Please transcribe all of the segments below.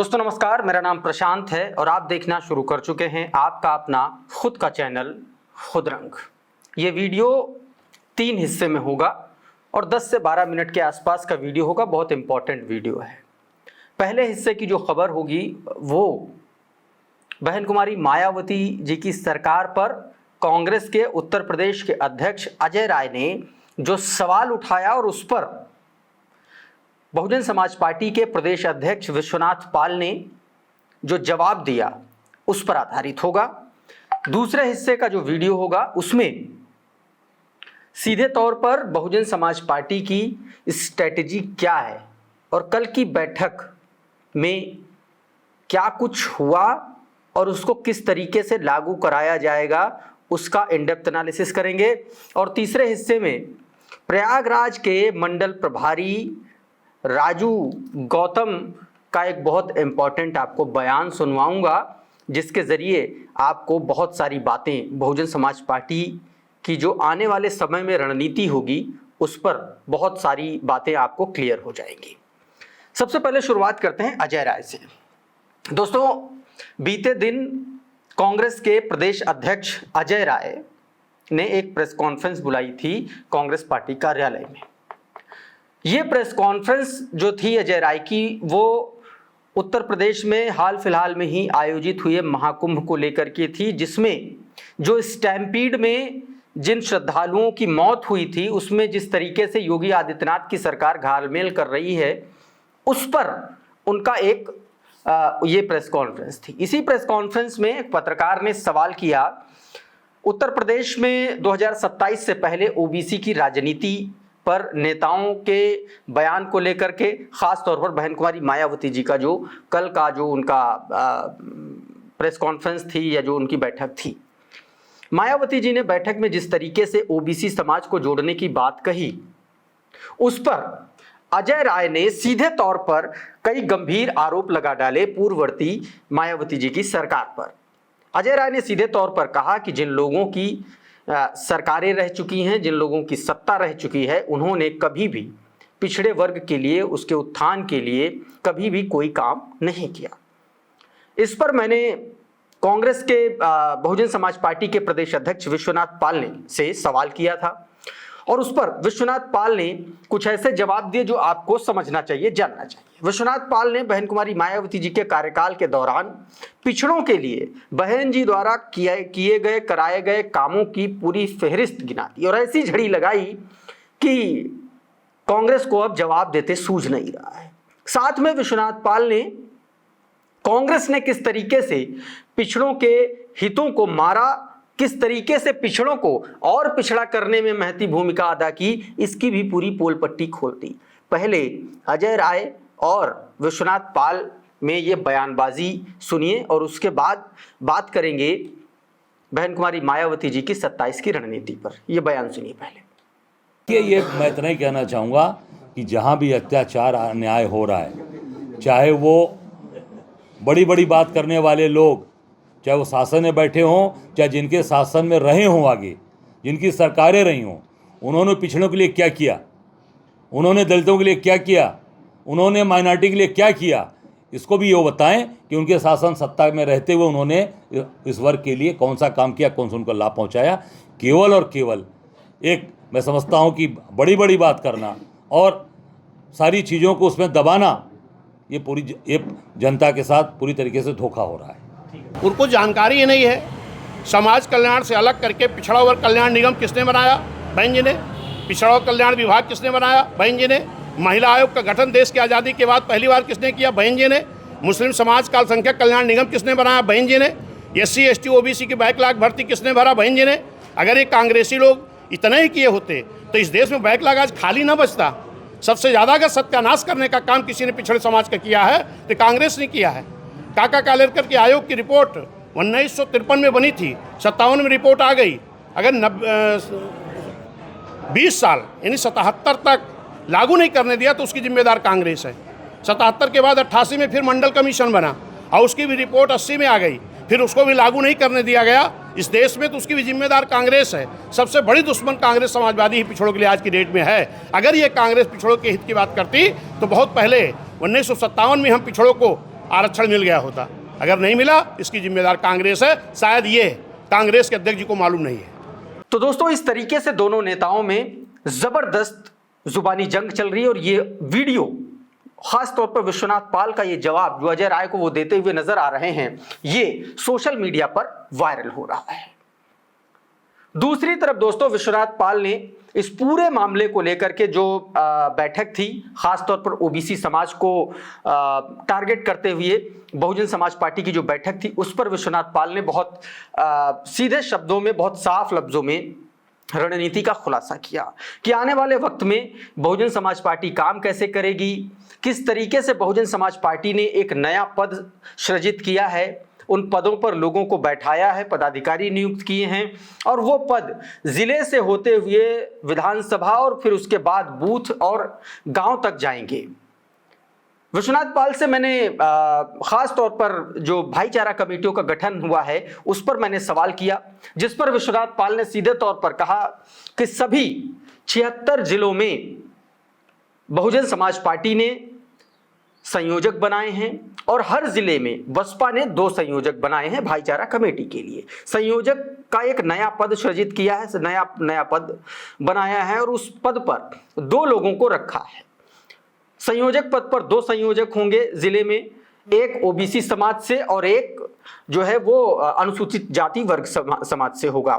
दोस्तों नमस्कार, मेरा नाम प्रशांत है और आप देखना शुरू कर चुके हैं आपका अपना खुद का चैनल खुद रंग। ये वीडियो 3 हिस्से में होगा और 10 से 12 मिनट के आसपास का वीडियो होगा। बहुत इंपॉर्टेंट वीडियो है। पहले हिस्से की जो खबर होगी वो बहन कुमारी मायावती जी की सरकार पर कांग्रेस के उत्तर प्रदेश के अध्यक्ष अजय राय ने जो सवाल उठाया और उस पर बहुजन समाज पार्टी के प्रदेश अध्यक्ष विश्वनाथ पाल ने जो जवाब दिया उस पर आधारित होगा। दूसरे हिस्से का जो वीडियो होगा उसमें सीधे तौर पर बहुजन समाज पार्टी की स्ट्रेटजी क्या है और कल की बैठक में क्या कुछ हुआ और उसको किस तरीके से लागू कराया जाएगा उसका इन डेप्थ एनालिसिस करेंगे। और तीसरे हिस्से में प्रयागराज के मंडल प्रभारी राजू गौतम का एक बहुत इम्पॉर्टेंट आपको बयान सुनवाऊंगा, जिसके ज़रिए आपको बहुत सारी बातें बहुजन समाज पार्टी की जो आने वाले समय में रणनीति होगी उस पर बहुत सारी बातें आपको क्लियर हो जाएंगी। सबसे पहले शुरुआत करते हैं अजय राय से। दोस्तों, बीते दिन कांग्रेस के प्रदेश अध्यक्ष अजय राय ने एक प्रेस कॉन्फ्रेंस बुलाई थी कांग्रेस पार्टी कार्यालय में। ये प्रेस कॉन्फ्रेंस जो थी अजय राय की, वो उत्तर प्रदेश में हाल फिलहाल में ही आयोजित हुए महाकुंभ को लेकर के थी, जिसमें जो स्टैम्पीड में जिन श्रद्धालुओं की मौत हुई थी उसमें जिस तरीके से योगी आदित्यनाथ की सरकार घालमेल कर रही है उस पर उनका एक ये प्रेस कॉन्फ्रेंस थी। इसी प्रेस कॉन्फ्रेंस में एक पत्रकार ने सवाल किया, उत्तर प्रदेश में 2027 से पहले ओबीसी की राजनीति पर नेताओं के बयान को लेकर के, खास तौर पर बहन कुमारी मायावती जी का जो कल का जो उनका प्रेस कॉन्फ्रेंस थी या जो उनकी बैठक थी, मायावती जी ने बैठक में जिस तरीके से ओबीसी समाज को जोड़ने की बात कही उस पर अजय राय ने सीधे तौर पर कई गंभीर आरोप लगा डाले पूर्ववर्ती मायावती जी की सरकार पर। अजय राय ने सीधे तौर पर कहा कि जिन लोगों की सरकारें रह चुकी हैं, जिन लोगों की सत्ता रह चुकी है, उन्होंने कभी भी पिछड़े वर्ग के लिए, उसके उत्थान के लिए कभी भी कोई काम नहीं किया। इस पर मैंने कांग्रेस के बहुजन समाज पार्टी के प्रदेश अध्यक्ष विश्वनाथ पाल ने से सवाल किया था और उस पर विश्वनाथ पाल ने कुछ ऐसे जवाब दिए जो आपको समझना चाहिए, जानना चाहिए। विश्वनाथ पाल ने बहन कुमारी मायावती जी के कार्यकाल के दौरान पिछड़ों के लिए बहन जी द्वारा किए गए कराए गए कामों की पूरी फहरिस्त गिना दी और ऐसी झड़ी लगाई कि कांग्रेस को अब जवाब देते सूझ नहीं रहा है। साथ में विश्वनाथ पाल ने कांग्रेस ने किस तरीके से पिछड़ों के हितों को मारा, किस तरीके से पिछड़ों को और पिछड़ा करने में महती भूमिका अदा की, इसकी भी पूरी पोल पट्टी खोल दी। पहले अजय राय और विश्वनाथ पाल में ये बयानबाजी सुनिए और उसके बाद बात करेंगे बहन कुमारी मायावती जी की 27 की रणनीति पर। ये बयान सुनिए पहले। ये मैं इतना ही कहना चाहूँगा कि जहाँ भी अत्याचार अन्याय हो रहा है, चाहे वो बड़ी बड़ी बात करने वाले लोग, चाहे वो शासन में बैठे हों, चाहे जिनके शासन में रहे हों, आगे जिनकी सरकारें रही हों, उन्होंने पिछड़ों के लिए क्या किया, उन्होंने दलितों के लिए क्या किया, उन्होंने माइनॉरिटी के लिए क्या किया, इसको भी ये बताएं कि उनके शासन सत्ता में रहते हुए उन्होंने इस वर्ग के लिए कौन सा काम किया, कौन सा उनको लाभ पहुंचाया। केवल और केवल एक मैं समझता हूं कि बड़ी बड़ी बात करना और सारी चीज़ों को उसमें दबाना, ये जनता के साथ पूरी तरीके से धोखा हो रहा है। उनको जानकारी ही नहीं है। समाज कल्याण से अलग करके पिछड़ा वर्ग कल्याण निगम किसने बनाया? बहन जी ने। पिछड़ा वर्ग कल्याण विभाग किसने बनाया? बहन जी ने। महिला आयोग का गठन देश की आज़ादी के बाद पहली बार किसने किया? बहन जी ने। मुस्लिम समाज का अल्पसंख्यक कल्याण निगम किसने बनाया? बहन जी ने। SC ST OBC की बैकलॉग भर्ती किसने भरा? बहन जी ने। अगर ये कांग्रेसी लोग इतना ही किए होते तो इस देश में बैकलॉग आज खाली न बचता। सबसे ज़्यादा अगर सत्यानाश करने का काम किसी ने पिछड़े समाज का किया है तो कांग्रेस ने किया है। काका कालेलकर की आयोग की रिपोर्ट 1953 में बनी थी, 57 में रिपोर्ट आ गई। अगर 20 साल यानी 77 तक लागू नहीं करने दिया तो उसकी जिम्मेदार कांग्रेस है। 77 के बाद 88 में फिर मंडल कमीशन बना और उसकी भी रिपोर्ट 80 में आ गई, फिर उसको भी लागू नहीं करने दिया गया इस देश में, तो उसकी भी जिम्मेदार कांग्रेस है। सबसे बड़ी दुश्मन कांग्रेस समाजवादी ही पिछड़ों के लिए आज की डेट में है। अगर ये कांग्रेस पिछड़ों के हित की बात करती तो बहुत पहले 1957 में हम पिछड़ों को आरक्षण मिल गया होता। अगर नहीं मिला इसकी जिम्मेदार कांग्रेस है, शायद ये कांग्रेस के अध्यक्ष जी को मालूम नहीं है। तो दोस्तों इस तरीके से दोनों नेताओं में जबरदस्त जुबानी जंग चल रही है और ये वीडियो खासतौर पर विश्वनाथ पाल का ये जवाब जो अजय राय को वो देते हुए नजर आ रहे हैं, ये सोशल मीडिया पर वायरल हो रहा है। दूसरी तरफ दोस्तों विश्वनाथ पाल ने इस पूरे मामले को लेकर के जो बैठक थी, खासतौर पर ओबीसी समाज को टारगेट करते हुए बहुजन समाज पार्टी की जो बैठक थी, उस पर विश्वनाथ पाल ने बहुत सीधे शब्दों में, बहुत साफ लफ्जों में रणनीति का खुलासा किया कि आने वाले वक्त में बहुजन समाज पार्टी काम कैसे करेगी, किस तरीके से बहुजन समाज पार्टी ने एक नया पद सृजित किया है, उन पदों पर लोगों को बैठाया है, पदाधिकारी नियुक्त किए हैं और वो पद जिले से होते हुए विधानसभा और फिर उसके बाद बूथ और गांव तक जाएंगे। विश्वनाथ पाल से मैंने खास तौर पर जो भाईचारा कमेटियों का गठन हुआ है उस पर मैंने सवाल किया, जिस पर विश्वनाथ पाल ने सीधे तौर पर कहा कि सभी 76 जिलों में बहुजन समाज पार्टी ने संयोजक बनाए हैं और हर जिले में बसपा ने 2 संयोजक बनाए हैं भाईचारा कमेटी के लिए। संयोजक का एक नया पद सृजित किया है, नया पद बनाया है और उस पद पर 2 लोगों को रखा है। संयोजक पद पर 2 संयोजक होंगे जिले में, एक ओबीसी समाज से और एक जो है वो अनुसूचित जाति वर्ग समाज से होगा।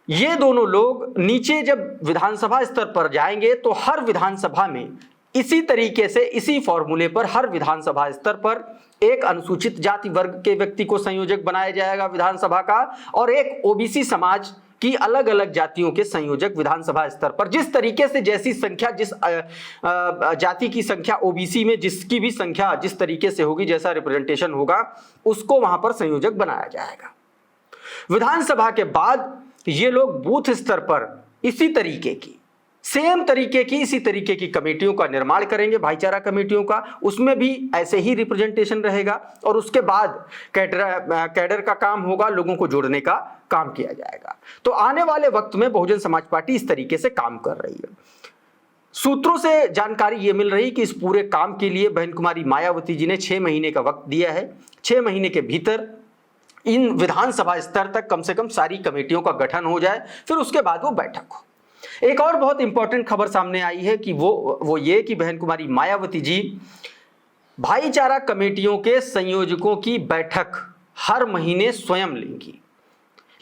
ये दोनों लोग नीचे जब विधानसभा स्तर पर जाएंगे तो हर विधानसभा में इसी तरीके से, इसी फॉर्मूले पर हर विधानसभा स्तर पर एक अनुसूचित जाति वर्ग के व्यक्ति को संयोजक बनाया जाएगा विधानसभा का और एक ओबीसी समाज की अलग अलग जातियों के संयोजक विधानसभा स्तर पर। जिस तरीके से जैसी संख्या, जिस जाति की संख्या ओबीसी में जिसकी भी संख्या जिस तरीके से होगी, जैसा रिप्रेजेंटेशन होगा, उसको वहां पर संयोजक बनाया जाएगा। विधानसभा के बाद ये लोग बूथ स्तर पर इसी तरीके की, सेम तरीके की, इसी तरीके की कमेटियों का निर्माण करेंगे, भाईचारा कमेटियों का, उसमें भी ऐसे ही रिप्रेजेंटेशन रहेगा और उसके बाद कैडर का काम होगा, लोगों को जोड़ने का काम किया जाएगा। तो आने वाले वक्त में बहुजन समाज पार्टी इस तरीके से काम कर रही है। सूत्रों से जानकारी ये मिल रही कि इस पूरे काम के लिए बहन कुमारी मायावती जी ने 6 महीने का वक्त दिया है। 6 महीने के भीतर इन विधानसभा स्तर तक कम से कम सारी कमेटियों का गठन हो जाए, फिर उसके बाद वो बैठक हो। एक और बहुत इंपॉर्टेंट खबर सामने आई है कि वो ये कि बहन कुमारी मायावती जी भाईचारा कमेटियों के संयोजकों की बैठक हर महीने स्वयं लेंगी।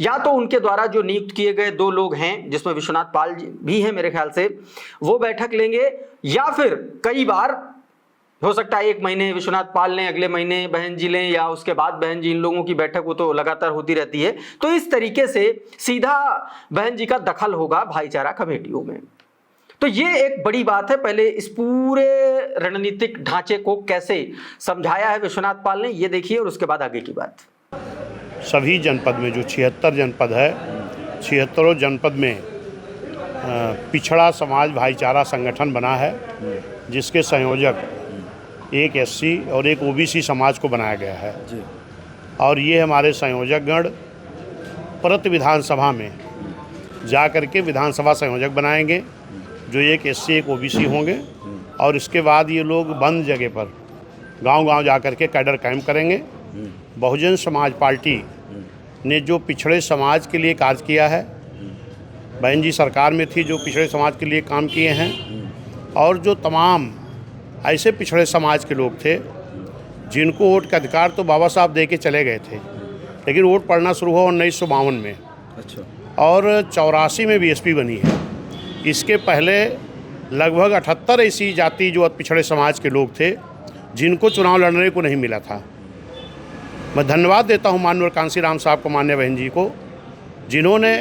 या तो उनके द्वारा जो नियुक्त किए गए 2 लोग हैं, जिसमें विश्वनाथ पाल जी भी हैं मेरे ख्याल से, वो बैठक लेंगे, या फिर कई बार हो सकता है 1 महीने विश्वनाथ पाल लें, अगले महीने बहन जी लें, या उसके बाद बहन जी। इन लोगों की बैठक वो तो लगातार होती रहती है। तो इस तरीके से सीधा बहन जी का दखल होगा भाईचारा कमेटियों में। तो ये एक बड़ी बात है। पहले इस पूरे रणनीतिक ढांचे को कैसे समझाया है विश्वनाथ पाल ने, ये देखिए, और उसके बाद आगे की बात। सभी जनपद में जो 76 जनपद है, 76 जनपद में पिछड़ा समाज भाईचारा संगठन बना है, जिसके संयोजक एक एससी और एक ओबीसी समाज को बनाया गया है जी। और ये हमारे संयोजकगण प्रति विधानसभा में जा कर के विधानसभा संयोजक बनाएंगे, जो एक एससी एक ओबीसी होंगे। और इसके बाद ये लोग बंद जगह पर गांव-गांव जा कर के कैडर कायम करेंगे। बहुजन समाज पार्टी ने जो पिछड़े समाज के लिए कार्य किया है, बहन जी सरकार में थी जो पिछड़े समाज के लिए काम किए हैं, और जो तमाम ऐसे पिछड़े समाज के लोग थे जिनको वोट का अधिकार तो बाबा साहब दे के चले गए थे, लेकिन वोट पड़ना शुरू हुआ 1952 में। अच्छा। और 84 में बीएसपी बनी है। इसके पहले लगभग 78 ऐसी जाति जो पिछड़े समाज के लोग थे जिनको चुनाव लड़ने को नहीं मिला था। मैं धन्यवाद देता हूँ माननीय कांसी राम साहब को, मान्य बहन जी को, जिन्होंने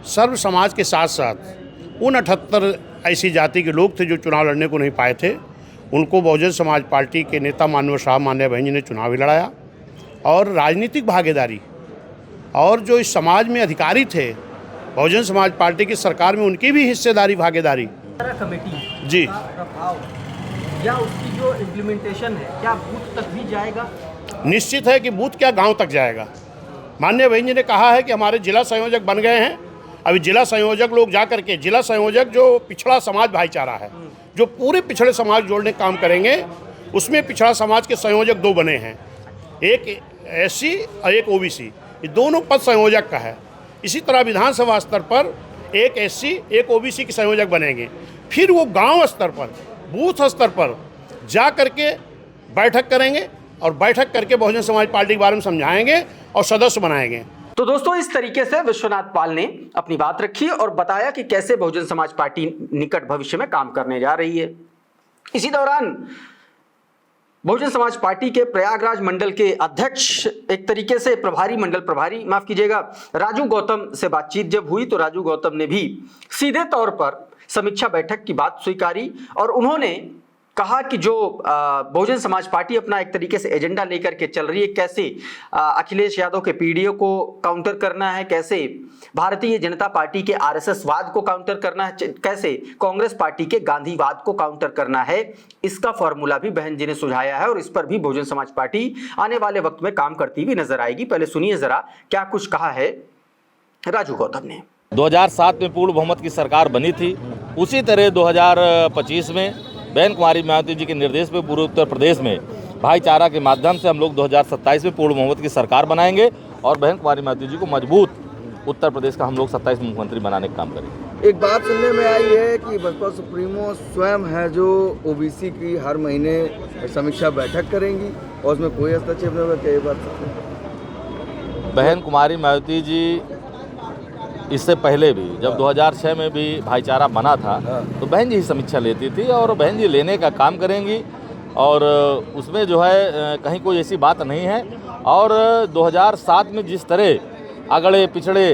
सर्व समाज के साथ साथ उन 78 ऐसी जाति के लोग थे जो चुनाव लड़ने को नहीं पाए थे, उनको बहुजन समाज पार्टी के नेता माननीय साहब मान्य बहन जी ने चुनाव भी लड़ाया। और राजनीतिक भागीदारी और जो इस समाज में अधिकारी थे बहुजन समाज पार्टी की सरकार में, उनकी भी हिस्सेदारी भागीदारी कमेटी जी प्रभाव या उसकी जो इम्प्लीमेंटेशन है, क्या बूथ तक भी जाएगा? निश्चित है कि बूथ क्या गांव तक जाएगा। माननीय बहन जी ने कहा है कि हमारे जिला संयोजक बन गए हैं। अभी जिला संयोजक लोग जा करके, जिला संयोजक जो पिछड़ा समाज भाईचारा है, जो पूरे पिछड़े समाज जोड़ने का काम करेंगे, उसमें पिछड़ा समाज के संयोजक 2 बने हैं, एक SC और एक OBC। ये दोनों पद संयोजक का है। इसी तरह विधानसभा स्तर पर एक SC एक OBC के संयोजक बनेंगे। फिर वो गांव स्तर पर, बूथ स्तर पर जा करके बैठक करेंगे और बैठक करके बहुजन समाज पार्टी के बारे में समझाएंगे और सदस्य बनाएंगे। तो दोस्तों, इस तरीके से विश्वनाथ पाल ने अपनी बात रखी और बताया कि कैसे बहुजन समाज पार्टी निकट भविष्य में काम करने जा रही है। इसी दौरान बहुजन समाज पार्टी के प्रयागराज मंडल के अध्यक्ष, एक तरीके से मंडल प्रभारी माफ कीजिएगा, राजू गौतम से बातचीत जब हुई तो राजू गौतम ने भी सीधे तौर पर समीक्षा बैठक की बात स्वीकारी और उन्होंने कहा कि जो बहुजन समाज पार्टी अपना एक तरीके से एजेंडा लेकर के चल रही है, कैसे अखिलेश यादव के पीडीओ को काउंटर करना है, कैसे भारतीय जनता पार्टी के आरएसएस वाद को काउंटर करना है, कैसे कांग्रेस पार्टी के गांधीवाद को काउंटर करना है, इसका फॉर्मूला भी बहन जी ने सुझाया है और इस पर भी बहुजन समाज पार्टी आने वाले वक्त में काम करती हुई नजर आएगी। पहले सुनिए जरा क्या कुछ कहा है राजू गौतम ने। 2007 में पूर्ण बहुमत की सरकार बनी थी, उसी तरह 2025 में बहन कुमारी मायावती जी के निर्देश पे पूरे उत्तर प्रदेश में भाईचारा के माध्यम से हम लोग 2027 में पूर्ण बहुमत की सरकार बनाएंगे और बहन कुमारी मायावती जी को मजबूत उत्तर प्रदेश का हम लोग 27 मुख्यमंत्री बनाने का काम करेंगे। एक बात सुनने में आई है कि बसपा सुप्रीमो स्वयं है जो OBC की हर महीने समीक्षा बैठक करेंगी और उसमें कोई हस्तक्षेप नहीं होगा, क्या ये बात सच है? बहन कुमारी मायावती जी इससे पहले भी जब 2006 में भी भाईचारा बना था तो बहन जी ही समीक्षा लेती थी और बहन जी लेने का काम करेंगी और उसमें जो है कहीं कोई ऐसी बात नहीं है। और 2007 में जिस तरह अगड़े पिछड़े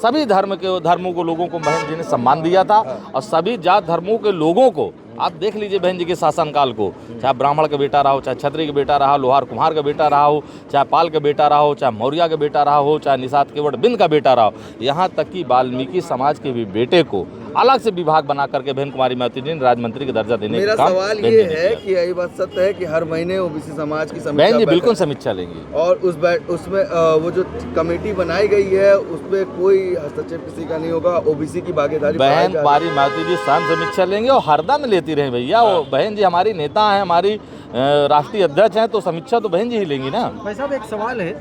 सभी धर्मों को लोगों को बहन जी ने सम्मान दिया था और सभी जात धर्मों के लोगों को आप देख लीजिए बहन जी के शासनकाल को, चाहे ब्राह्मण का बेटा रहा हो, चाहे क्षत्रिय का बेटा रहा, लोहार कुम्हार का बेटा रहा हो, चाहे पाल का बेटा रहा हो, चाहे मौर्य का बेटा रहा हो, चाहे निषाद केवट बिंद का बेटा रहा हो, यहाँ तक कि वाल्मीकि समाज के भी बेटे को अलग से विभाग बना करके बहन कुमारी मायावती जी ने राज्यमंत्री का दर्जा देने का काम। मेरा सवाल ये है कि यही बात सत्य है कि हर महीने OBC समाज की समीक्षा बहन जी बिल्कुल समीक्षा लेंगी और उसमें वो जो कमेटी बनाई गई है उसमें कोई हस्तक्षेप किसी का नहीं होगा, OBC की भागीदारी बहन कुमारी मायावती जी स्वयं समीक्षा लेंगे और हरदम लेती रहे भैया। वो बहन जी हमारी नेता हैं, हमारी राष्ट्रीय अध्यक्ष हैं, तो समीक्षा तो बहन जी ही लेंगी ना। भाई साहब, एक सवाल है,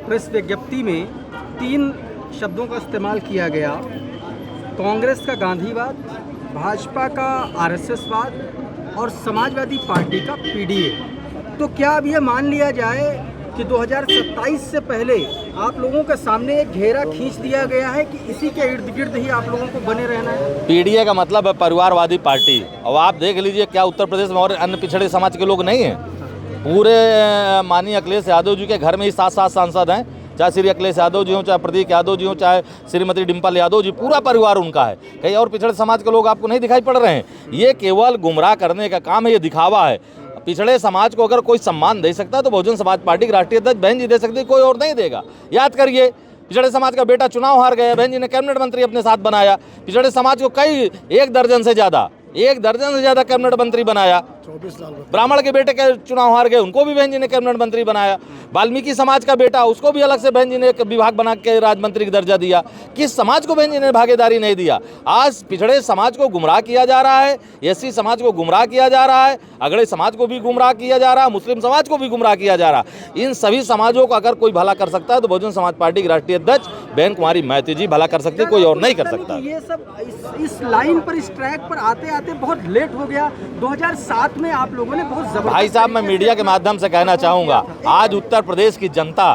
प्रेस विज्ञप्ति में 3 शब्दों का इस्तेमाल किया गया, कांग्रेस का गांधीवाद, भाजपा का आरएसएस वाद और समाजवादी पार्टी का PDA। तो क्या अब ये मान लिया जाए कि 2027 से पहले आप लोगों के सामने एक घेरा खींच दिया गया है कि इसी के इर्द गिर्द ही आप लोगों को बने रहना है? PDA का मतलब है परिवारवादी पार्टी। और आप देख लीजिए क्या उत्तर प्रदेश में और अन्य पिछड़े समाज के लोग नहीं हैं? पूरे माननीय अखिलेश यादव जी के घर में ही 7 सांसद हैं, चाहे श्री अखिलेश यादव जी हों, चाहे प्रदीप यादव जी हों, चाहे श्रीमती डिम्पल यादव जी, पूरा परिवार उनका है। कहीं और पिछड़े समाज के लोग आपको नहीं दिखाई पड़ रहे हैं? ये केवल गुमराह करने का काम है, ये दिखावा है। पिछड़े समाज को अगर कोई सम्मान दे सकता है तो बहुजन समाज पार्टी के राष्ट्रीय अध्यक्ष बहन जी दे सकती है, कोई और नहीं देगा। याद करिए, पिछड़े समाज का बेटा चुनाव हार गया, बहन जी ने कैबिनेट मंत्री अपने साथ बनाया। पिछड़े समाज को कई 1 दर्जन से ज़्यादा कैबिनेट मंत्री बनाया। ब्राह्मण के बेटे के चुनाव हार गए, उनको भी बहन जी ने कैबिनेट मंत्री बनाया। वाल्मीकि समाज का बेटा, उसको भी अलग से बहन जी ने एक विभाग बना के राज्य मंत्री का दर्जा दिया। किस समाज को बहन जी ने भागीदारी नहीं दिया? आज पिछड़े समाज को गुमराह किया जा रहा है, SC समाज को गुमराह किया जा रहा है, अगड़े समाज को भी गुमराह किया जा रहा है, मुस्लिम समाज को भी गुमराह किया जा रहा है। इन सभी समाजों को अगर कोई भला कर सकता है तो बहुजन समाज पार्टी की राष्ट्रीय अध्यक्ष बहन कुमारी मायावती जी भला कर सकती है, कोई और नहीं कर सकता। ये सब इस लाइन पर, इस ट्रैक पर आते आते बहुत लेट हो गया। 2007 में आप लोगों ने बहुत जबरदस्त। भाई साहब, मैं मीडिया के माध्यम से कहना चाहूँगा, आज उत्तर प्रदेश की जनता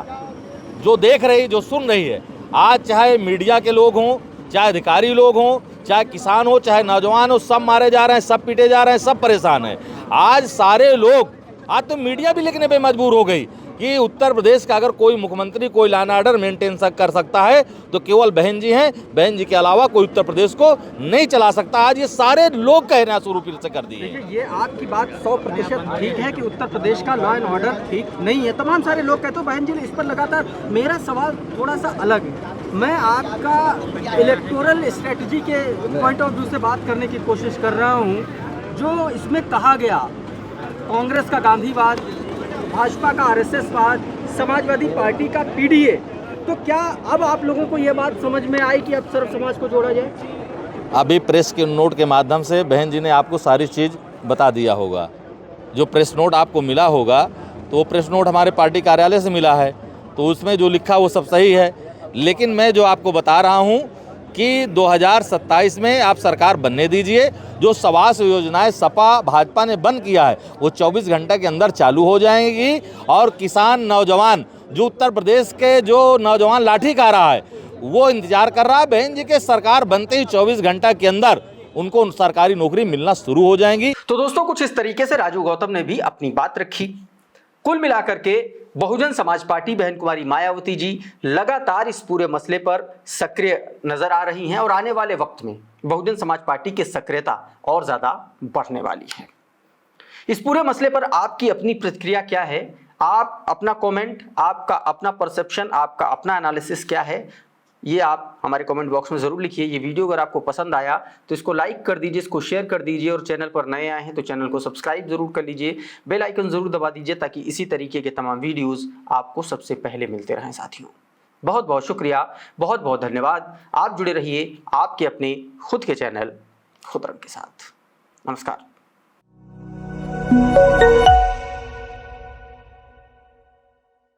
जो देख रही, जो सुन रही है, आज चाहे मीडिया के लोग हों, चाहे अधिकारी लोग हों, चाहे किसान हो, चाहे नौजवान हो, सब मारे जा रहे हैं, सब पीटे जा रहे हैं, सब परेशान हैं। आज सारे लोग, आज तो मीडिया भी लिखने पे मजबूर हो गई कि उत्तर प्रदेश का अगर कोई मुख्यमंत्री कोई लॉ एंड ऑर्डर मेंटेन कर सकता है तो केवल बहन जी हैं। बहन जी के अलावा कोई उत्तर प्रदेश को नहीं चला सकता। आज ये सारे लोग कहना शुरू फिर से कर दिए। देखिए, ये आपकी बात 100% ठीक है कि उत्तर प्रदेश का लॉ एंड ऑर्डर ठीक नहीं है, तमाम सारे लोग कहते हो, बहन जी ने इस पर लगातार। मेरा सवाल थोड़ा सा अलग है, मैं आपका इलेक्टोरल स्ट्रेटजी के पॉइंट ऑफ व्यू से बात करने की कोशिश कर रहा हूँ। जो इसमें कहा गया, कांग्रेस का गांधीवाद, भाजपा का आरएसएस वाद, समाजवादी पार्टी का PDA, तो क्या अब आप लोगों को ये बात समझ में आई कि अब सर्व समाज को जोड़ा जाए? अभी प्रेस के नोट के माध्यम से बहन जी ने आपको सारी चीज़ बता दिया होगा जो प्रेस नोट आपको मिला होगा तो वो प्रेस नोट हमारे पार्टी कार्यालय से मिला है, तो उसमें जो लिखा वो सब सही है। लेकिन मैं जो आपको बता रहा हूँ कि 2027 में आप सरकार बनने दीजिए। जो आवास योजनाएं सपा भाजपा ने बंद किया है वो 24 घंटे के अंदर चालू हो जाएंगी, और किसान नौजवान जो उत्तर प्रदेश के जो नौजवान लाठी खा रहा है वो इंतजार कर रहा है बहन जी के सरकार बनते ही 24 घंटा के अंदर उनको सरकारी नौकरी मिलना शुरू हो जाएंगी। तो दोस्तों कुछ इस तरीके से राजू गौतम ने भी अपनी बात रखी। कुल मिलाकर के बहुजन समाज पार्टी बहन कुमारी मायावती जी लगातार इस पूरे मसले पर सक्रिय नजर आ रही हैं और आने वाले वक्त में बहुजन समाज पार्टी की सक्रियता और ज्यादा बढ़ने वाली है। इस पूरे मसले पर आपकी अपनी प्रतिक्रिया क्या है? आप अपना कमेंट, आपका अपना परसेप्शन, आपका अपना एनालिसिस क्या है, ये आप हमारे कमेंट बॉक्स में ज़रूर लिखिए। ये वीडियो अगर आपको पसंद आया तो इसको लाइक कर दीजिए, इसको शेयर कर दीजिए, और चैनल पर नए आए हैं तो चैनल को सब्सक्राइब ज़रूर कर लीजिए, बेल आइकन ज़रूर दबा दीजिए ताकि इसी तरीके के तमाम वीडियोज़ आपको सबसे पहले मिलते रहें। साथियों बहुत बहुत शुक्रिया, बहुत बहुत धन्यवाद। आप जुड़े रहिए आपके अपने खुद के चैनल खुद रंग के साथ। नमस्कार।